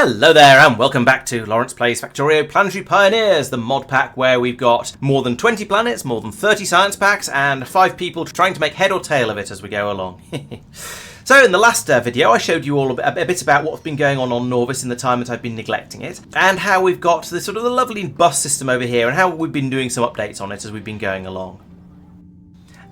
Hello there and welcome back to Laurence Plays Factorio Planetary Pioneers, the mod pack where we've got more than 20 planets, more than 30 science packs and 5 people trying to make head or tail of it as we go along. So in the last video I showed you all a bit about what's been going on Norvis in the time that I've been neglecting it, and how we've got the sort of the lovely bus system over here and how we've been doing some updates on it as we've been going along.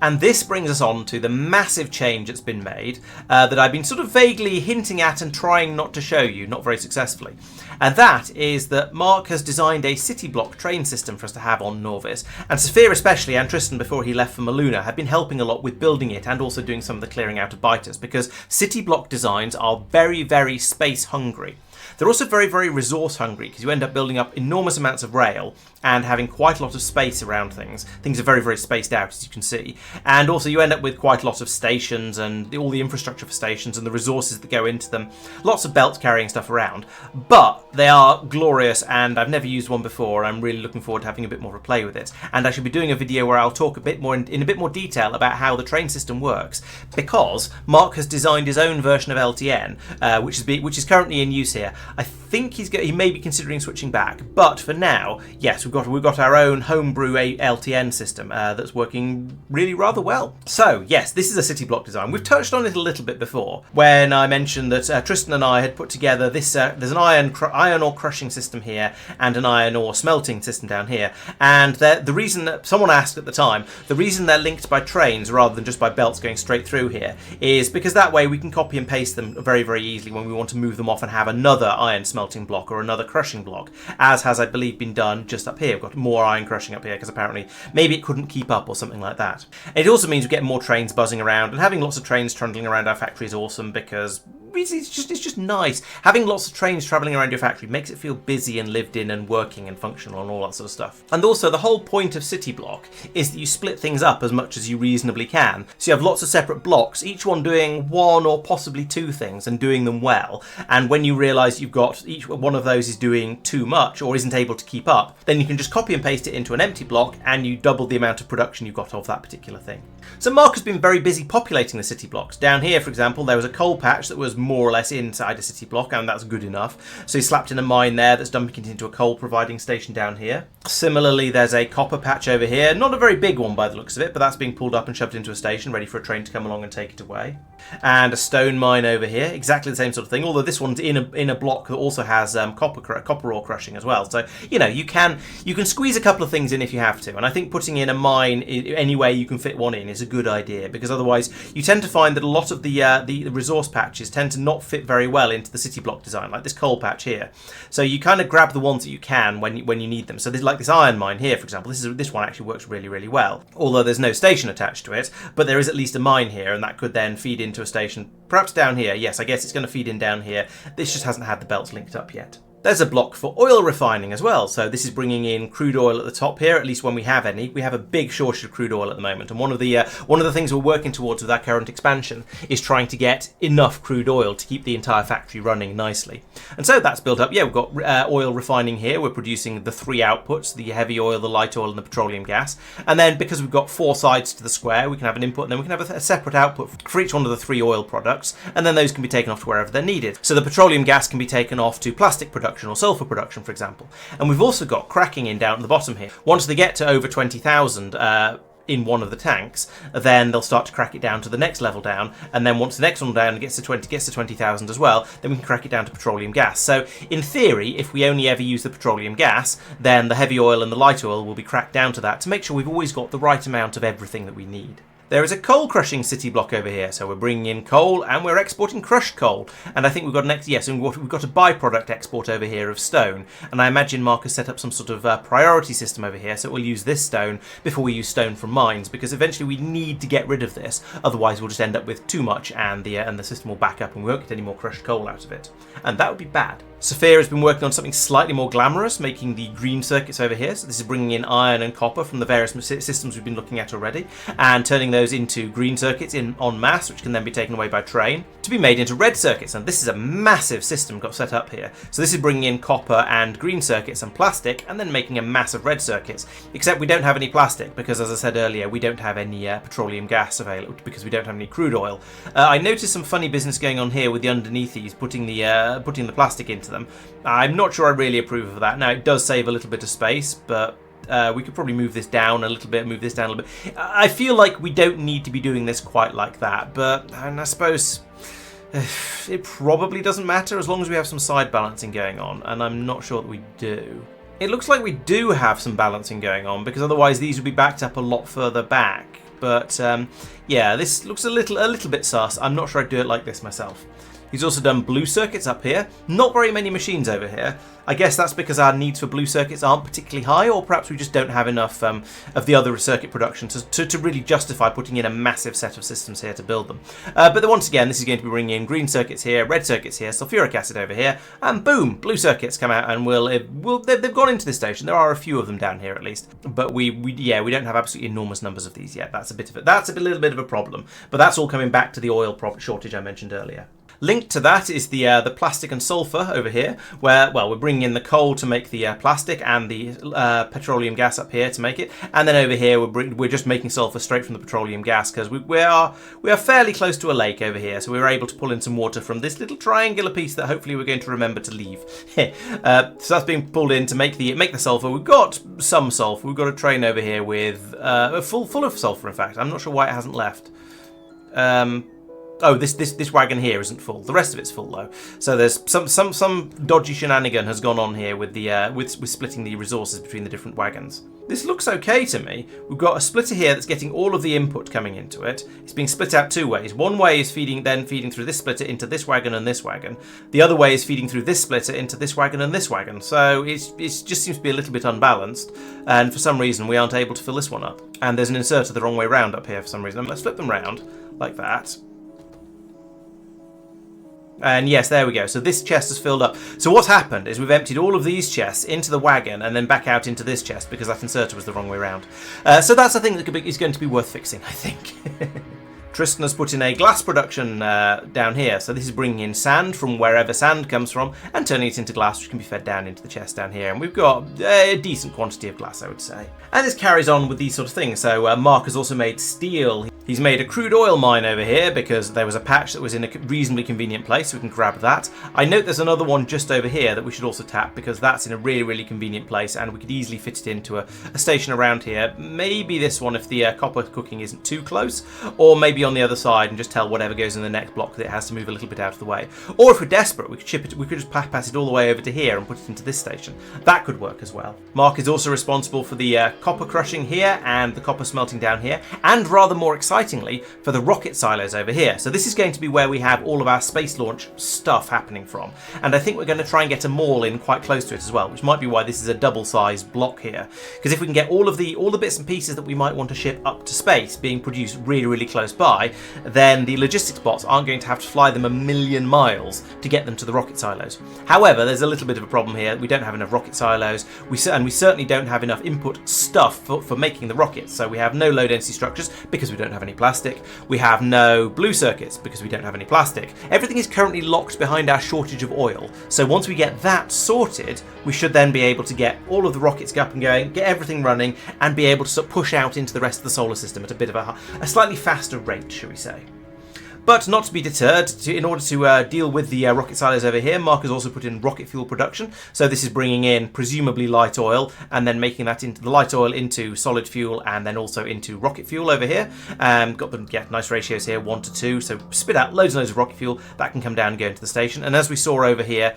And this brings us on to the massive change that's been made that I've been sort of vaguely hinting at and trying not to show you, not very successfully. And that is that Marc has designed a city block train system for us to have on Norvis. And Sophia especially, and Tristan before he left for Maluna, have been helping a lot with building it and also doing some of the clearing out of biters, because city block designs are very, very space hungry. They're also very, very resource hungry because you end up building up enormous amounts of rail and having quite a lot of space around things. Things are very, very spaced out, as you can see. And also you end up with quite a lot of stations and all the infrastructure for stations and the resources that go into them. Lots of belts carrying stuff around. But they are glorious and I've never used one before. I'm really looking forward to having a bit more of a play with it. And I should be doing a video where I'll talk a bit more in a bit more detail about how the train system works, because Marc has designed his own version of LTN, which is currently in use here. I think he may be considering switching back, but for now, yes, we've got our own homebrew LTN system that's working really rather well. So yes, this is a city block design. We've touched on it a little bit before when I mentioned that Tristan and I had put together this. There's an iron ore crushing system here and an iron ore smelting system down here. And the reason that someone asked at the time, the reason they're linked by trains rather than just by belts going straight through here is because that way we can copy and paste them very, very easily when we want to move them off and have another iron smelting block or another crushing block, as has, I believe, been done just up here. We've got more iron crushing up here because apparently maybe it couldn't keep up or something like that. It also means we get more trains buzzing around, and having lots of trains trundling around our factory is awesome because it's just nice. Having lots of trains travelling around your factory makes it feel busy and lived in and working and functional and all that sort of stuff. And also the whole point of City Block is that you split things up as much as you reasonably can. So you have lots of separate blocks, each one doing one or possibly two things and doing them well. And when you realise you've got each one of those is doing too much or isn't able to keep up, then you can just copy and paste it into an empty block and you double the amount of production you've got of that particular thing. So Marc has been very busy populating the city blocks. Down here, for example, there was a coal patch that was more or less inside a city block, and that's good enough. So he slapped in a mine there that's dumping it into a coal providing station down here. Similarly, there's a copper patch over here. Not a very big one by the looks of it, but that's being pulled up and shoved into a station, ready for a train to come along and take it away. And a stone mine over here, exactly the same sort of thing, although this one's in a block that also has copper ore crushing as well. So, you know, you can squeeze a couple of things in if you have to, and I think putting in a mine any way you can fit one in is a good idea, because otherwise you tend to find that a lot of the resource patches tend to not fit very well into the city block design, like this coal patch here. So you kind of grab the ones that you can when you need them. So there's like this iron mine here, for example. This one actually works really, really well, although there's no station attached to it, but there is at least a mine here, and that could then feed into a station, perhaps down here. Yes, I guess it's going to feed in down here. This just hasn't had the belts linked up yet. There's a block for oil refining as well, so this is bringing in crude oil at the top here, at least when we have any. We have a big shortage of crude oil at the moment, and one of the things we're working towards with our current expansion is trying to get enough crude oil to keep the entire factory running nicely. And so that's built up. Yeah, we've got oil refining here. We're producing the 3 outputs, the heavy oil, the light oil, and the petroleum gas. And then because we've got 4 sides to the square, we can have an input, and then we can have a separate output for each one of the 3 oil products, and then those can be taken off to wherever they're needed. So the petroleum gas can be taken off to plastic production or sulfur production, for example. And we've also got cracking in down at the bottom here. Once they get to over 20,000 in one of the tanks, then they'll start to crack it down to the next level down, and then once the next one down gets to 20,000 as well, then we can crack it down to petroleum gas. So in theory, if we only ever use the petroleum gas, then the heavy oil and the light oil will be cracked down to that to make sure we've always got the right amount of everything that we need. There is a coal crushing city block over here, so we're bringing in coal and we're exporting crushed coal. And I think we've got we've got a byproduct export over here of stone. And I imagine Marc has set up some sort of priority system over here, so we'll use this stone before we use stone from mines, because eventually we need to get rid of this. Otherwise, we'll just end up with too much, and the system will back up, and we won't get any more crushed coal out of it. And that would be bad. Sophia has been working on something slightly more glamorous, making the green circuits over here. So this is bringing in iron and copper from the various systems we've been looking at already, and turning those into green circuits en masse, which can then be taken away by train, to be made into red circuits. And this is a massive system got set up here. So this is bringing in copper and green circuits and plastic, and then making a mass of red circuits. Except we don't have any plastic, because as I said earlier, we don't have any petroleum gas available, because we don't have any crude oil. I noticed some funny business going on here with the underneath these, putting the plastic into into them. I'm not sure I really approve of that. Now, it does save a little bit of space, but we could probably move this down a little bit, move this down a little bit. I feel like we don't need to be doing this quite like that, but and I suppose it probably doesn't matter as long as we have some side balancing going on, and I'm not sure that we do. It looks like we do have some balancing going on, because otherwise these would be backed up a lot further back. But yeah, this looks a little bit sus. I'm not sure I'd do it like this myself. He's also done blue circuits up here. Not very many machines over here. I guess that's because our needs for blue circuits aren't particularly high, or perhaps we just don't have enough of the other circuit production to really justify putting in a massive set of systems here to build them. But once again, this is going to be bringing in green circuits here, red circuits here, sulfuric acid over here, and boom, blue circuits come out, and they've gone into this station. There are a few of them down here at least, but we don't have absolutely enormous numbers of these yet. That's a little bit of a problem. But that's all coming back to the oil shortage I mentioned earlier. Linked to that is the plastic and sulfur over here, where, well, we're bringing in the coal to make the plastic and the petroleum gas up here to make it, and then over here we're just making sulfur straight from the petroleum gas, because we are fairly close to a lake over here, so we were able to pull in some water from this little triangular piece that hopefully we're going to remember to leave. So that's being pulled in to make the sulfur. We've got some sulfur. We've got a train over here with full of sulfur. In fact, I'm not sure why it hasn't left. Oh, this wagon here isn't full. The rest of it's full though. So there's some dodgy shenanigan has gone on here with the with splitting the resources between the different wagons. This looks okay to me. We've got a splitter here that's getting all of the input coming into it. It's being split out two ways. One way is feeding through this splitter into this wagon and this wagon. The other way is feeding through this splitter into this wagon and this wagon. So it just seems to be a little bit unbalanced, and for some reason we aren't able to fill this one up. And there's an inserter the wrong way round up here for some reason. Let's flip them round like that. And yes, there we go. So this chest has filled up. So what's happened is we've emptied all of these chests into the wagon and then back out into this chest because that inserter was the wrong way around. So that's a thing that is going to be worth fixing, I think. Tristan has put in a glass production down here. So this is bringing in sand from wherever sand comes from and turning it into glass, which can be fed down into the chest down here. And we've got a decent quantity of glass, I would say. And this carries on with these sort of things. So Marc has also made steel. He's made a crude oil mine over here because there was a patch that was in a reasonably convenient place, so we can grab that. I note there's another one just over here that we should also tap because that's in a really, really convenient place and we could easily fit it into a station around here. Maybe this one if the copper cooking isn't too close, or maybe on the other side and just tell whatever goes in the next block that it has to move a little bit out of the way. Or if we're desperate, we could ship it. We could just pass it all the way over to here and put it into this station. That could work as well. Marc is also responsible for the copper crushing here and the copper smelting down here, and rather more excitingly for the rocket silos over here. So this is going to be where we have all of our space launch stuff happening from, and I think we're going to try and get a mall in quite close to it as well, which might be why this is a double-sized block here, because if we can get all the bits and pieces that we might want to ship up to space being produced really, really close by, then the logistics bots aren't going to have to fly them a million miles to get them to the rocket silos. However, there's a little bit of a problem here. We don't have enough rocket silos, and we certainly don't have enough input stuff for making the rockets. So we have no low density structures because we don't have any plastic. We have no blue circuits because we don't have any plastic. Everything is currently locked behind our shortage of oil. So once we get that sorted, we should then be able to get all of the rockets up and going, get everything running, and be able to sort of push out into the rest of the solar system at a bit of a slightly faster rate, shall we say. But not to be deterred, in order to deal with the rocket silos over here, Marc has also put in rocket fuel production. So this is bringing in presumably light oil and then making that into the light oil into solid fuel and then also into rocket fuel over here. Got them, yeah, nice ratios here, 1 to 2. So spit out loads and loads of rocket fuel. That can come down and go into the station. And as we saw over here,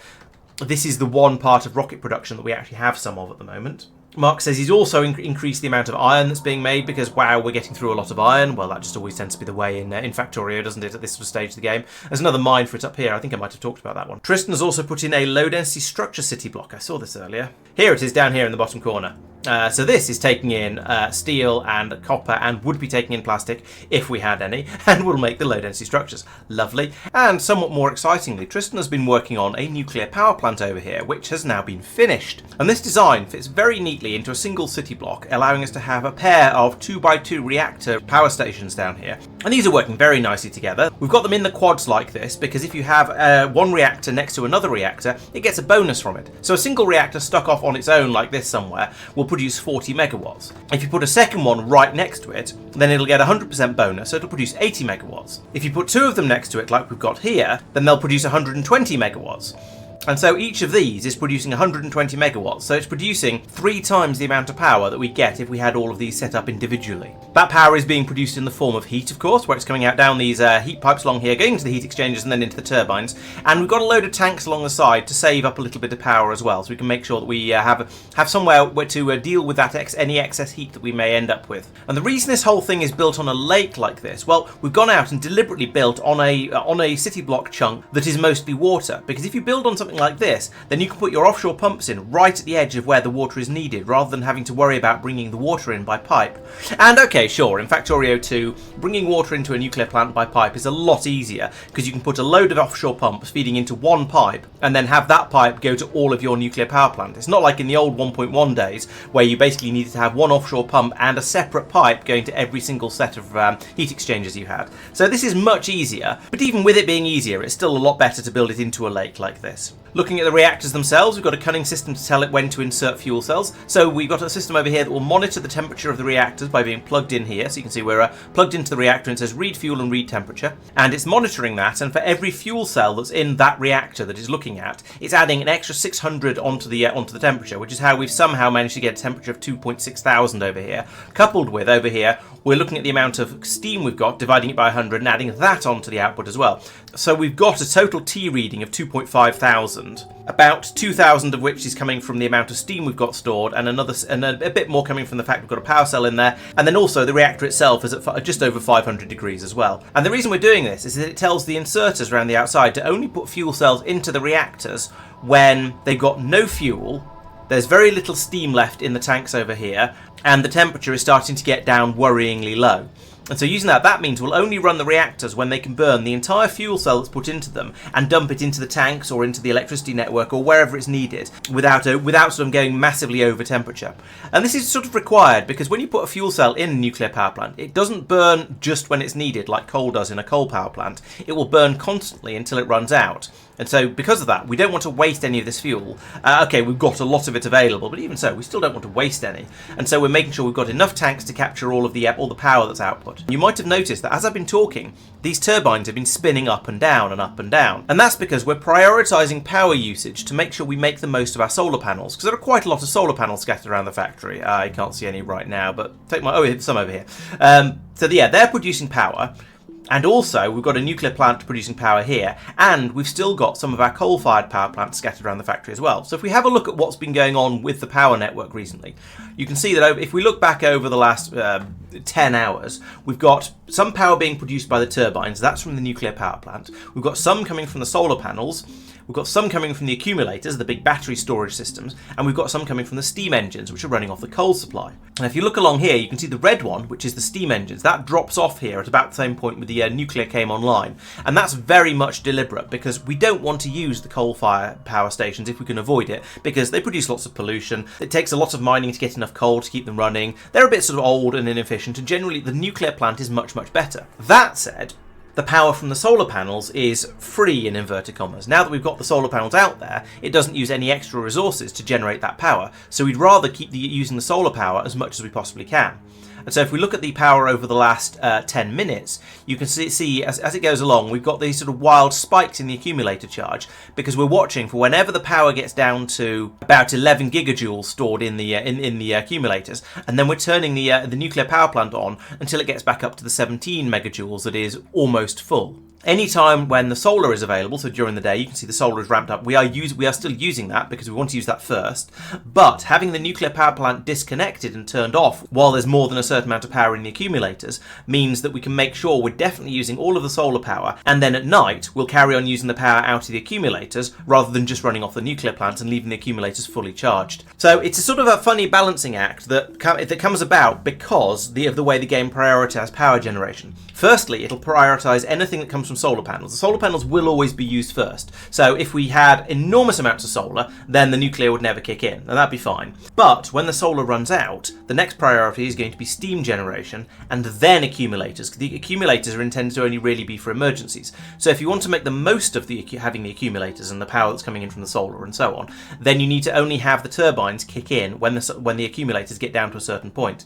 this is the one part of rocket production that we actually have some of at the moment. Marc says he's also increased the amount of iron that's being made because, wow, we're getting through a lot of iron. Well, that just always tends to be the way in Factorio, doesn't it, at this sort of stage of the game. There's another mine for it up here. I think I might have talked about that one. Tristan has also put in a low-density structure city block. I saw this earlier. Here it is down here in the bottom corner. So this is taking in steel and copper and would be taking in plastic if we had any, and will make the low density structures. Lovely. And somewhat more excitingly, Tristan has been working on a nuclear power plant over here, which has now been finished. And this design fits very neatly into a single city block, allowing us to have a pair of 2x2 reactor power stations down here. And these are working very nicely together. We've got them in the quads like this because if you have one reactor next to another reactor, it gets a bonus from it. So a single reactor stuck off on its own like this somewhere will produce 40 megawatts. If you put a second one right next to it, then it'll get 100% bonus, so it'll produce 80 megawatts. If you put two of them next to it like we've got here, then they'll produce 120 megawatts. And so each of these is producing 120 megawatts, so it's producing 3 times the amount of power that we get if we had all of these set up individually. That power is being produced in the form of heat, of course, where it's coming out down these heat pipes along here, going into the heat exchangers and then into the turbines. And we've got a load of tanks along the side to save up a little bit of power as well, so we can make sure that we have somewhere where to deal with that any excess heat that we may end up with. And the reason this whole thing is built on a lake like this, well, we've gone out and deliberately built on a city block chunk that is mostly water, because if you build on something like this, then you can put your offshore pumps in right at the edge of where the water is needed, rather than having to worry about bringing the water in by pipe. And okay, sure, in Factorio 2, bringing water into a nuclear plant by pipe is a lot easier, because you can put a load of offshore pumps feeding into one pipe, and then have that pipe go to all of your nuclear power plant. It's not like in the old 1.1 days, where you basically needed to have one offshore pump and a separate pipe going to every single set of heat exchangers you had. So this is much easier, but even with it being easier, it's still a lot better to build it into a lake like this. Looking at the reactors themselves, we've got a cunning system to tell it when to insert fuel cells. So we've got a system over here that will monitor the temperature of the reactors by being plugged in here. So you can see we're plugged into the reactor and it says read fuel and read temperature. And it's monitoring that, and for every fuel cell that's in that reactor that it's looking at, it's adding an extra 600 onto the temperature, which is how we've somehow managed to get a temperature of 2.6 thousand over here. Coupled with, over here, we're looking at the amount of steam we've got, dividing it by 100 and adding that onto the output as well. So we've got a total T reading of 2.5 thousand, about 2,000 of which is coming from the amount of steam we've got stored, and a bit more coming from the fact we've got a power cell in there, and then also the reactor itself is at just over 500 degrees as well. And the reason we're doing this is that it tells the inserters around the outside to only put fuel cells into the reactors when they've got no fuel, there's very little steam left in the tanks over here, and the temperature is starting to get down worryingly low. And so using that means we'll only run the reactors when they can burn the entire fuel cell that's put into them and dump it into the tanks or into the electricity network or wherever it's needed without sort of going massively over temperature. And this is sort of required because when you put a fuel cell in a nuclear power plant, it doesn't burn just when it's needed like coal does in a coal power plant. It will burn constantly until it runs out. And so because of that, we don't want to waste any of this fuel. Okay, we've got a lot of it available, but even so, we still don't want to waste any. And so we're making sure we've got enough tanks to capture all the power that's output. You might have noticed that as I've been talking, these turbines have been spinning up and down and up and down. And that's because we're prioritizing power usage to make sure we make the most of our solar panels, because there are quite a lot of solar panels scattered around the factory. I can't see any right now, but some over here. So yeah, they're producing power. And also, we've got a nuclear plant producing power here, and we've still got some of our coal-fired power plants scattered around the factory as well. So if we have a look at what's been going on with the power network recently, you can see that if we look back over the last 10 hours, we've got some power being produced by the turbines. That's from the nuclear power plant. We've got some coming from the solar panels. We've got some coming from the accumulators, the big battery storage systems, and we've got some coming from the steam engines, which are running off the coal supply. And if you look along here, you can see the red one, which is the steam engines. That drops off here at about the same point with the nuclear came online. And that's very much deliberate, because we don't want to use the coal-fired power stations if we can avoid it, because they produce lots of pollution. It takes a lot of mining to get enough coal to keep them running. They're a bit sort of old and inefficient, and generally the nuclear plant is much, much better. That said, the power from the solar panels is free in inverted commas. Now that we've got the solar panels out there, it doesn't use any extra resources to generate that power, so we'd rather keep using the solar power as much as we possibly can. And so if we look at the power over the last 10 minutes, you can see as it goes along, we've got these sort of wild spikes in the accumulator charge, because we're watching for whenever the power gets down to about 11 gigajoules stored in the accumulators, and then we're turning the nuclear power plant on until it gets back up to the 17 megajoules that is almost full. Anytime when the solar is available, so during the day, you can see the solar is ramped up. We are still using that because we want to use that first. But having the nuclear power plant disconnected and turned off while there's more than a certain amount of power in the accumulators means that we can make sure we're definitely using all of the solar power, and then at night we'll carry on using the power out of the accumulators rather than just running off the nuclear plants and leaving the accumulators fully charged. So it's a sort of a funny balancing act that comes about because of the way the game prioritizes power generation. Firstly, it'll prioritize anything that comes from solar panels. The solar panels will always be used first. So if we had enormous amounts of solar, then the nuclear would never kick in, and that'd be fine. But when the solar runs out, the next priority is going to be steam generation and then accumulators. The accumulators are intended to only really be for emergencies. So if you want to make the most of having the accumulators and the power that's coming in from the solar and so on, then you need to only have the turbines kick in when the accumulators get down to a certain point.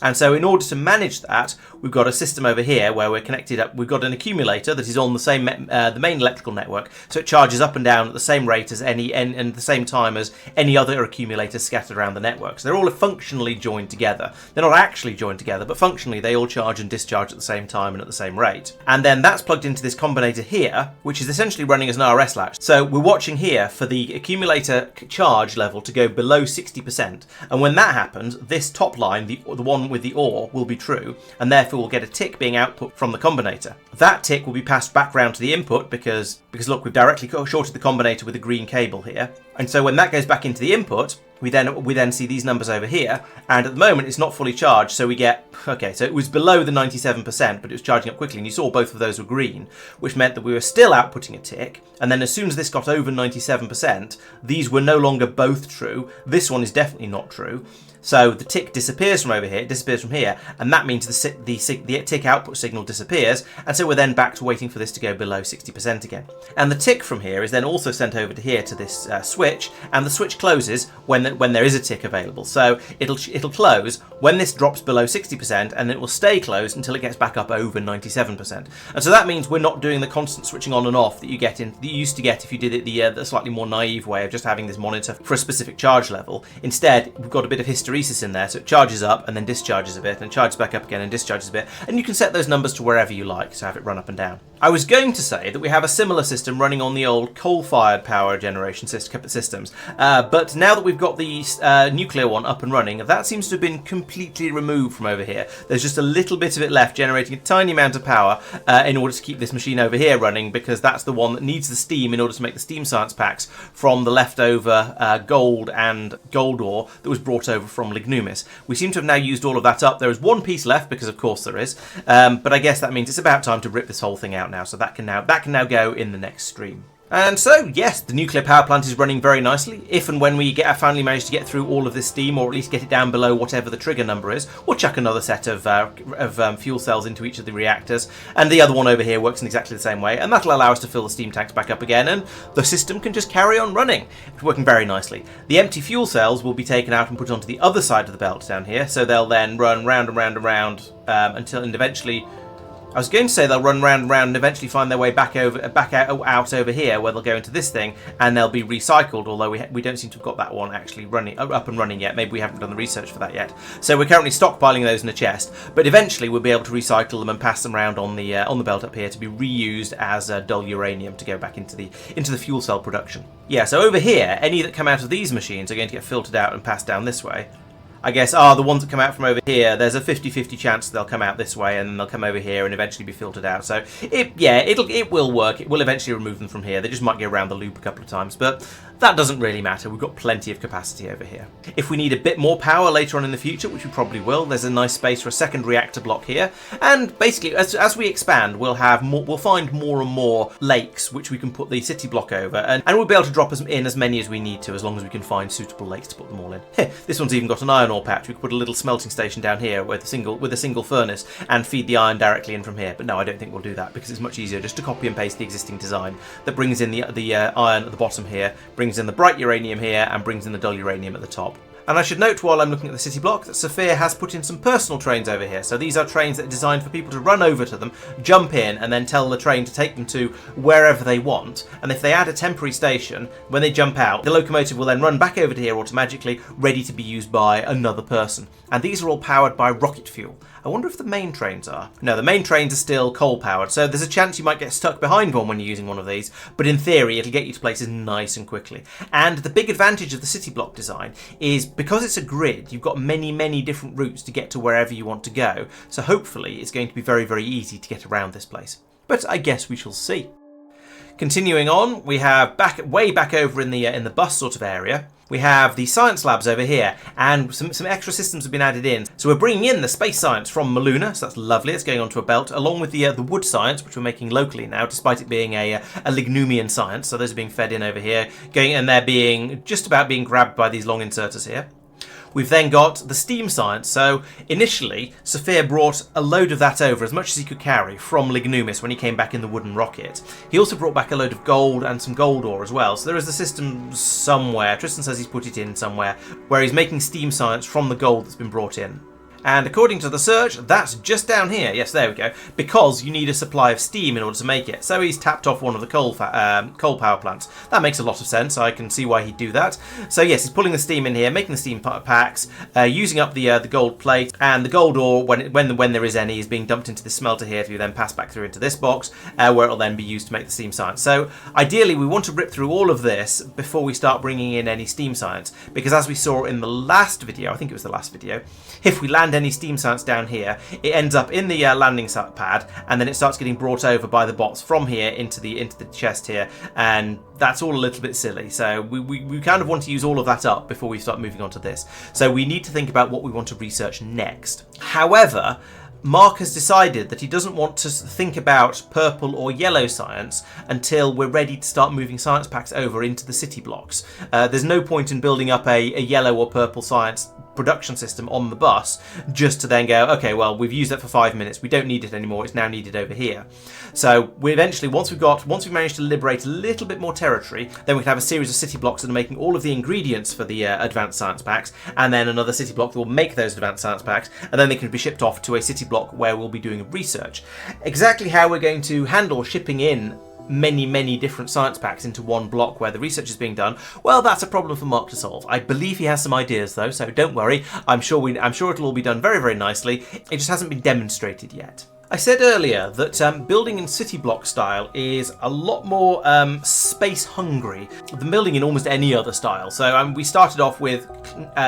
And so in order to manage that, we've got a system over here where we're connected up. We've got an accumulator that is on the main electrical network, so it charges up and down at the same rate as and at the same time as any other accumulators scattered around the network. So they're all functionally joined together. They're not actually joined together, but functionally they all charge and discharge at the same time and at the same rate. And then that's plugged into this combinator here, which is essentially running as an RS latch. So we're watching here for the accumulator charge level to go below 60%. And when that happens, this top line, the one with the OR, will be true, and therefore we'll get a tick being output from the combinator. That tick will be passed back round to the input because look, we've directly shorted the combinator with a green cable here. And so when that goes back into the input, we then see these numbers over here, and at the moment it's not fully charged, so we get, okay, so it was below the 97%, but it was charging up quickly, and you saw both of those were green, which meant that we were still outputting a tick, and then as soon as this got over 97%, these were no longer both true. This one is definitely not true. So the tick disappears from over here, it disappears from here, and that means the tick output signal disappears, and so we're then back to waiting for this to go below 60% again. And the tick from here is then also sent over to here to this switch, and the switch closes when there is a tick available. So it'll close when this drops below 60%, and it will stay closed until it gets back up over 97%. And so that means we're not doing the constant switching on and off that you used to get if you did it the slightly more naive way of just having this monitor for a specific charge level. Instead, we've got a bit of hysteresis in there, so it charges up and then discharges a bit, and charges back up again and discharges a bit, and you can set those numbers to wherever you like to have it run up and down. I was going to say that we have a similar system running on the old coal-fired power generation systems, but now that we've got the nuclear one up and running, that seems to have been completely removed from over here. There's just a little bit of it left, generating a tiny amount of power in order to keep this machine over here running, because that's the one that needs the steam in order to make the steam science packs from the leftover gold and gold ore that was brought over from Lignumis. We seem to have now used all of that up. There is one piece left, because of course there is, but I guess that means it's about time to rip this whole thing out now, so that can now go in the next stream. And so, yes, the nuclear power plant is running very nicely. If and when we finally manage to get through all of this steam, or at least get it down below whatever the trigger number is, we'll chuck another set of fuel cells into each of the reactors. And the other one over here works in exactly the same way, and that'll allow us to fill the steam tanks back up again, and the system can just carry on running. It's working very nicely. The empty fuel cells will be taken out and put onto the other side of the belt down here, so they'll then run round and round and round until eventually... I was going to say they'll run round and round and eventually find their way back out over here, where they'll go into this thing and they'll be recycled, although we don't seem to have got that one actually up and running yet. Maybe we haven't done the research for that yet. So we're currently stockpiling those in a chest, but eventually we'll be able to recycle them and pass them around on the belt up here to be reused as dull uranium to go back into the fuel cell production. Yeah, so over here, any that come out of these machines are going to get filtered out and passed down this way. I guess, the ones that come out from over here, there's a 50-50 chance they'll come out this way, and then they'll come over here and eventually be filtered out. So, it will work. It will eventually remove them from here. They just might go around the loop a couple of times, but that doesn't really matter. We've got plenty of capacity over here. If we need a bit more power later on in the future, which we probably will, there's a nice space for a second reactor block here. And basically, as we expand, we'll find more and more lakes which we can put the city block over, and we'll be able to drop in as many as we need to, as long as we can find suitable lakes to put them all in. This one's even got an iron ore patch. We could put a little smelting station down here with a single furnace and feed the iron directly in from here. But no, I don't think we'll do that, because it's much easier just to copy and paste the existing design that brings in the iron at the bottom here, brings in the bright uranium here, and brings in the dull uranium at the top. And I should note, while I'm looking at the city block, that Sophia has put in some personal trains over here. So these are trains that are designed for people to run over to them, jump in, and then tell the train to take them to wherever they want. And if they add a temporary station, when they jump out, the locomotive will then run back over to here automatically, ready to be used by another person. And these are all powered by rocket fuel. I wonder if the main trains are. No, the main trains are still coal powered, so there's a chance you might get stuck behind one when you're using one of these, but in theory it'll get you to places nice and quickly. And the big advantage of the city block design is, because it's a grid, you've got many different routes to get to wherever you want to go, so hopefully it's going to be very easy to get around this place. But I guess we shall see. Continuing on, we have way back over in the bus sort of area, we have the science labs over here, and some extra systems have been added in. So we're bringing in the space science from Maluna, so that's lovely. It's going onto a belt, along with the wood science, which we're making locally now, despite it being a Lignumian science. So those are being fed in over here, and they're just about being grabbed by these long inserters here. We've then got the steam science. So initially, Sophia brought a load of that over, as much as he could carry, from Lignumis when he came back in the wooden rocket. He also brought back a load of gold and some gold ore as well. So there is a system somewhere, Tristan says he's put it in somewhere, where he's making steam science from the gold that's been brought in. And according to the search, that's just down here. Yes, there we go. Because you need a supply of steam in order to make it. So he's tapped off one of the coal power plants. That makes a lot of sense. I can see why he'd do that. So yes, he's pulling the steam in here, making the steam packs, using up the gold plate, and the gold ore, when there is any, is being dumped into the smelter here to then pass back through into this box, where it'll then be used to make the steam science. So ideally, we want to rip through all of this before we start bringing in any steam science, because as we saw in the last video, I think it was the last video, if we land any steam science down here, it ends up in the landing pad, and then it starts getting brought over by the bots from here into the chest here, and that's all a little bit silly. So we kind of want to use all of that up before we start moving on to this. So we need to think about what we want to research next. However, Marc has decided that he doesn't want to think about purple or yellow science until we're ready to start moving science packs over into the city blocks. There's no point in building up a yellow or purple science production system on the bus just to then go, okay, well, we've used that for 5 minutes, we don't need it anymore, it's now needed over here. So we eventually, once we've managed to liberate a little bit more territory, then we can have a series of city blocks that are making all of the ingredients for the advanced science packs, and then another city block that will make those advanced science packs, and then they can be shipped off to a city block where we'll be doing research. Exactly how we're going to handle shipping in many different science packs into one block where the research is being done, well, that's a problem for Marc to solve. I believe he has some ideas though, so don't worry. I'm sure it'll all be done very nicely. It just hasn't been demonstrated yet. I said earlier that building in city block style is a lot more space hungry than building in almost any other style. So we started off with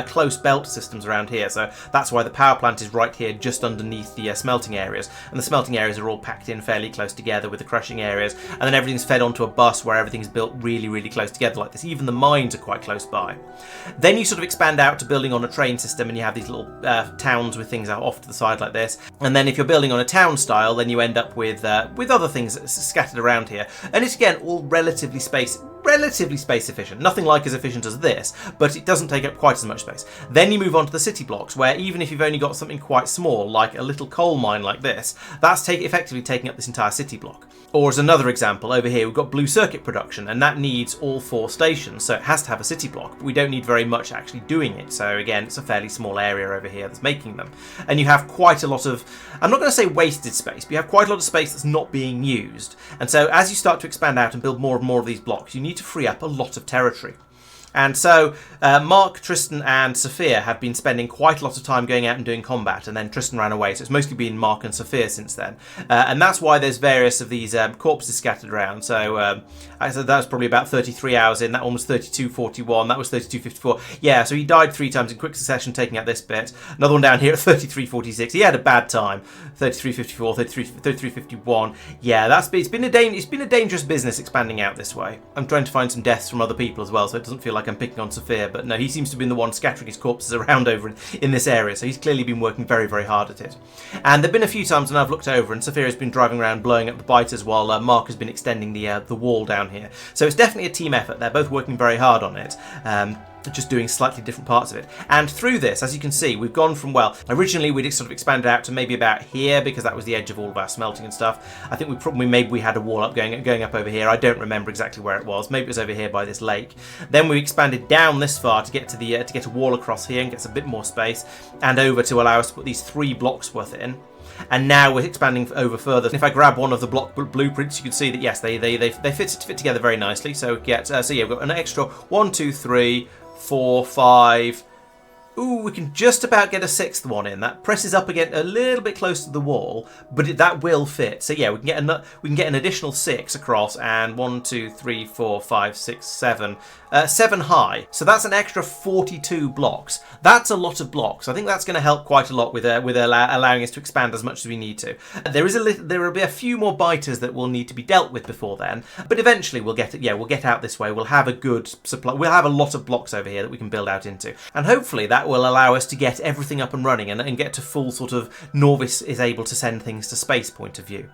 close belt systems around here, so that's why the power plant is right here just underneath the smelting areas, and the smelting areas are all packed in fairly close together with the crushing areas, and then everything's fed onto a bus where everything's built really close together like this. Even the mines are quite close by. Then you sort of expand out to building on a train system, and you have these little towns with things out off to the side like this, and then if you're building on a town style, then you end up with other things scattered around here, and it's again all relatively space efficient. Nothing like as efficient as this, but it doesn't take up quite as much space. Then you move on to the city blocks, where even if you've only got something quite small, like a little coal mine like this, that's effectively taking up this entire city block. Or as another example, over here we've got blue circuit production, and that needs all 4 stations, so it has to have a city block, but we don't need very much actually doing it. So again, it's a fairly small area over here that's making them. And you have quite a lot of, I'm not going to say wasted space, but you have quite a lot of space that's not being used. And so as you start to expand out and build more and more of these blocks, you need to free up a lot of territory. And so Marc, Tristan and Sophia have been spending quite a lot of time going out and doing combat, and then Tristan ran away, so it's mostly been Marc and Sophia since then. And that's why there's various of these corpses scattered around. So I said that was probably about 33 hours in, that one was 32:41, that was 32:54. Yeah, so he died 3 times in quick succession, taking out this bit. Another one down here at 33:46. He had a bad time. 33:54, 33:51. Yeah, it's been a dangerous business expanding out this way. I'm trying to find some deaths from other people as well, so it doesn't feel like I'm picking on Sophia, but no, he seems to have been the one scattering his corpses around over in this area, so he's clearly been working very hard at it. And there've been a few times when I've looked over and Sophia's been driving around blowing up the biters while Marc has been extending the wall down here. So it's definitely a team effort. They're both working very hard on it. Just doing slightly different parts of it. And through this, as you can see, we've gone from, well, originally we'd sort of expanded out to maybe about here because that was the edge of all of our smelting and stuff. I think maybe we had a wall up going up over here. I don't remember exactly where it was. Maybe it was over here by this lake. Then we expanded down this far to get to the to get a wall across here and get a bit more space, and over to allow us to put these 3 blocks worth in. And now we're expanding over further. And if I grab one of the block blueprints, you can see that yes, they fit together very nicely. So yeah, we've got an extra 1, 2, 3, 4, 5. Ooh, we can just about get a 6th one in. That presses up again a little bit close to the wall, but that will fit. So yeah, we can get an additional 6 across, and 1, 2, 3, 4, 5, 6, 7. 7 high. So that's an extra 42 blocks. That's a lot of blocks. I think that's going to help quite a lot with allowing us to expand as much as we need to. There will be a few more biters that will need to be dealt with before then, but eventually we'll get it. Yeah, we'll get out this way. We'll have a good supply. We'll have a lot of blocks over here that we can build out into, and hopefully that will allow us to get everything up and running and get to full sort of Norvis is able to send things to space point of view.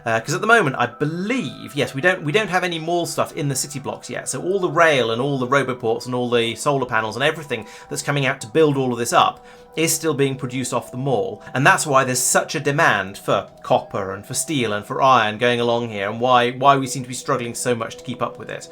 Because at the moment, I believe, yes, we don't have any more stuff in the city blocks yet. So all the rail and all the roboports and all the solar panels and everything that's coming out to build all of this up is still being produced off the mall, and that's why there's such a demand for copper and for steel and for iron going along here, and why we seem to be struggling so much to keep up with it.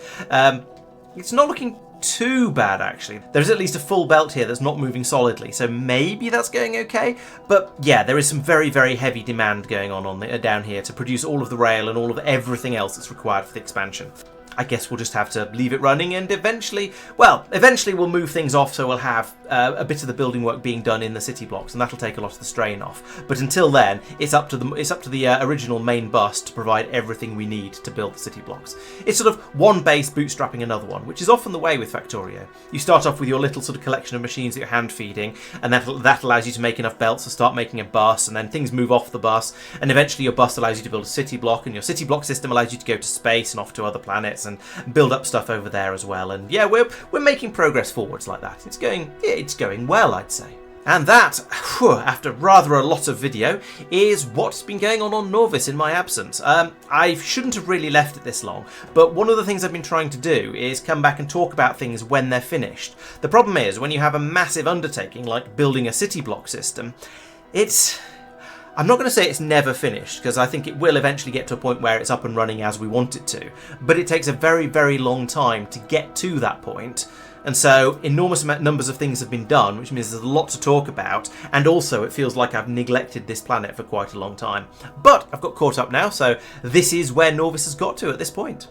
It's not looking too bad, actually. There's at least a full belt here that's not moving solidly, so maybe that's going okay. But yeah, there is some very, very heavy demand going on down here to produce all of the rail and all of everything else that's required for the expansion. I guess we'll just have to leave it running, and eventually we'll move things off, so we'll have a bit of the building work being done in the city blocks, and that'll take a lot of the strain off. But until then, it's up to the original main bus to provide everything we need to build the city blocks. It's sort of one base bootstrapping another one, which is often the way with Factorio. You start off with your little sort of collection of machines that you're hand feeding, and that allows you to make enough belts to start making a bus, and then things move off the bus, and eventually your bus allows you to build a city block, and your city block system allows you to go to space and off to other planets and build up stuff over there as well. And yeah, we're making progress forwards like that. It's going well, I'd say. And that, after rather a lot of video, is what's been going on Norvis in my absence. I shouldn't have really left it this long, but one of the things I've been trying to do is come back and talk about things when they're finished. The problem is, when you have a massive undertaking like building a city block system, I'm not going to say it's never finished, because I think it will eventually get to a point where it's up and running as we want it to, but it takes a very, very long time to get to that point. And so enormous numbers of things have been done, which means there's a lot to talk about, and also it feels like I've neglected this planet for quite a long time. But I've got caught up now, so this is where Norvis has got to at this point.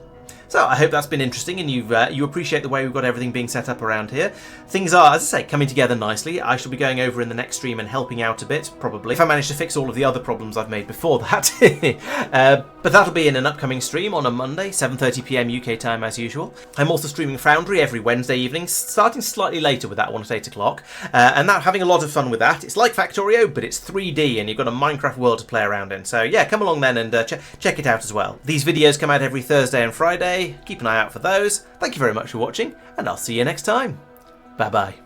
So I hope that's been interesting, and you appreciate the way we've got everything being set up around here. Things are, as I say, coming together nicely. I shall be going over in the next stream and helping out a bit, probably, if I manage to fix all of the other problems I've made before that. But that'll be in an upcoming stream on a Monday, 7:30 PM UK time as usual. I'm also streaming Foundry every Wednesday evening, starting slightly later with that one at 8 o'clock. And having a lot of fun with that. It's like Factorio, but it's 3D, and you've got a Minecraft world to play around in. So yeah, come along then and check it out as well. These videos come out every Thursday and Friday. Keep an eye out for those. Thank you very much for watching, and I'll see you next time. Bye bye.